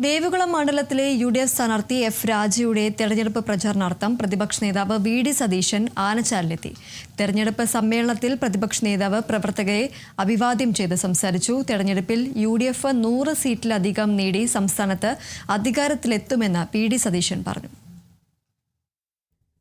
ദേവികുളം മണ്ഡലത്തിലെ യു.ഡി.എഫ് സ്ഥാനാർത്ഥി എഫ് രാജയുടെ തെരഞ്ഞെടുപ്പ് പ്രചാരണാർത്ഥം പ്രതിപക്ഷ നേതാവ് വി.ഡി. സതീശൻ ആനച്ചാലിലെത്തി. തെരഞ്ഞെടുപ്പ് സമ്മേളനത്തിൽ പ്രതിപക്ഷ നേതാവ് പ്രവർത്തകരെ അഭിവാദ്യം ചെയ്ത് സംസാരിച്ചു. തെരഞ്ഞെടുപ്പിൽ യു.ഡി.എഫ് 100 സീറ്റിലധികം നേടി സംസ്ഥാനത്ത് അധികാരത്തിലെത്തുമെന്ന് വി.ഡി. സതീശൻ പറഞ്ഞു.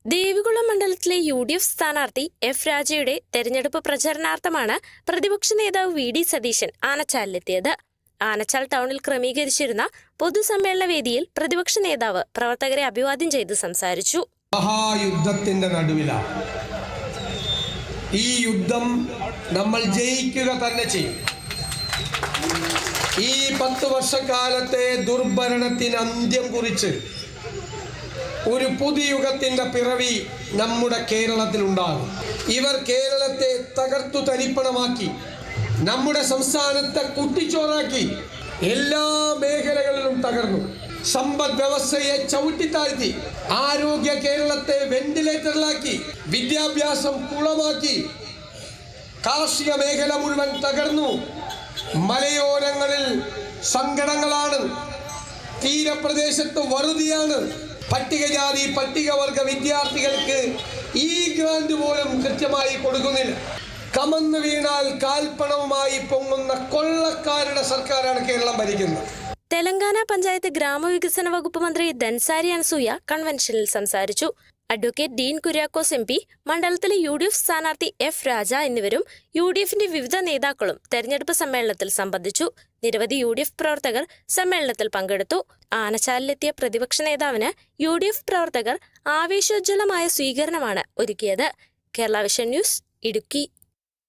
ദേവികുളം മണ്ഡലത്തിലെ യു.ഡി.എഫ് സ്ഥാനാർത്ഥി എഫ് രാജയുടെ തെരഞ്ഞെടുപ്പ് പ്രചാരണാർത്ഥമാണ് പ്രതിപക്ഷ നേതാവ് വി.ഡി. സതീശൻ ആനച്ചാലിലെത്തിയത്. ആനച്ചാൽ ടൗണിൽ ക്രമീകരിച്ചിരുന്ന പൊതുസമ്മേളന വേദിയിൽ പ്രതിപക്ഷ നേതാവ് പ്രവർത്തകരെ അഭിവാദ്യം ചെയ്ത് സംസാരിച്ചു. മഹായുദ്ധത്തിന്റെ നടുവിലാണ്. ഈ യുദ്ധം നമ്മൾ ജയിക്കുക തന്നെ ചെയ്യും. ഈ 10 വർഷക്കാലത്തെ ദുർഭരണത്തിന് അന്ത്യം കുറിച്ച് ഒരു പുതുയുഗത്തിന്റെ പിറവി നമ്മുടെ കേരളത്തിലുണ്ടാകും. ഇവർ കേരളത്തെ തകർത്തു തരിപ്പണമാക്കി, നമ്മുടെ സംസ്ഥാനത്തെ കുട്ടിച്ചോറാക്കി, എല്ലാ മേഖലകളിലും തകർന്നു. സമ്പദ് വ്യവസ്ഥയെ ചവിട്ടിത്താഴ്ത്തി, ആരോഗ്യ കേരളത്തെ വെന്റിലേറ്ററിലാക്കി, വിദ്യാഭ്യാസം കുളമാക്കി, കാർഷിക മേഖല മുഴുവൻ തകർന്നു. മലയോരങ്ങളിൽ സങ്കടങ്ങളാണ്, തീരപ്രദേശത്ത് വറുതിയാണ്. പട്ടികജാതി പട്ടികവർഗ വിദ്യാർത്ഥികൾക്ക് ഈ ഗ്രാന്റ് പോലും കൃത്യമായി കൊടുക്കുന്നില്ല. കമന്ന് വീണാൽ കാൽപ്പണവുമായി പൊങ്ങുന്ന കൊള്ളക്കാരുടെ സർക്കാരാണ് കേരളം ഭരിക്കുന്നത്. തെലങ്കാന പഞ്ചായത്ത് ഗ്രാമവികസന വകുപ്പ് മന്ത്രി ധൻസാരി അനസൂയ കൺവെൻഷനിൽ സംസാരിച്ചു. അഡ്വക്കേറ്റ് ഡീൻ കുര്യാക്കോസ് എം.പി, മണ്ഡലത്തിലെ യു.ഡി.എഫ് സ്ഥാനാർത്ഥി എഫ് രാജ എന്നിവരും യു.ഡി.എഫിന്റെ വിവിധ നേതാക്കളും തെരഞ്ഞെടുപ്പ് സമ്മേളനത്തിൽ സംബന്ധിച്ചു. നിരവധി യു.ഡി.എഫ് പ്രവർത്തകർ സമ്മേളനത്തിൽ പങ്കെടുത്തു. ആനച്ചാലിലെത്തിയ പ്രതിപക്ഷ നേതാവിന് യു.ഡി.എഫ് പ്രവർത്തകർ ആവേശോജ്വലമായ സ്വീകരണമാണ് ഒരുക്കിയത്. Kerala vision news, Idukki.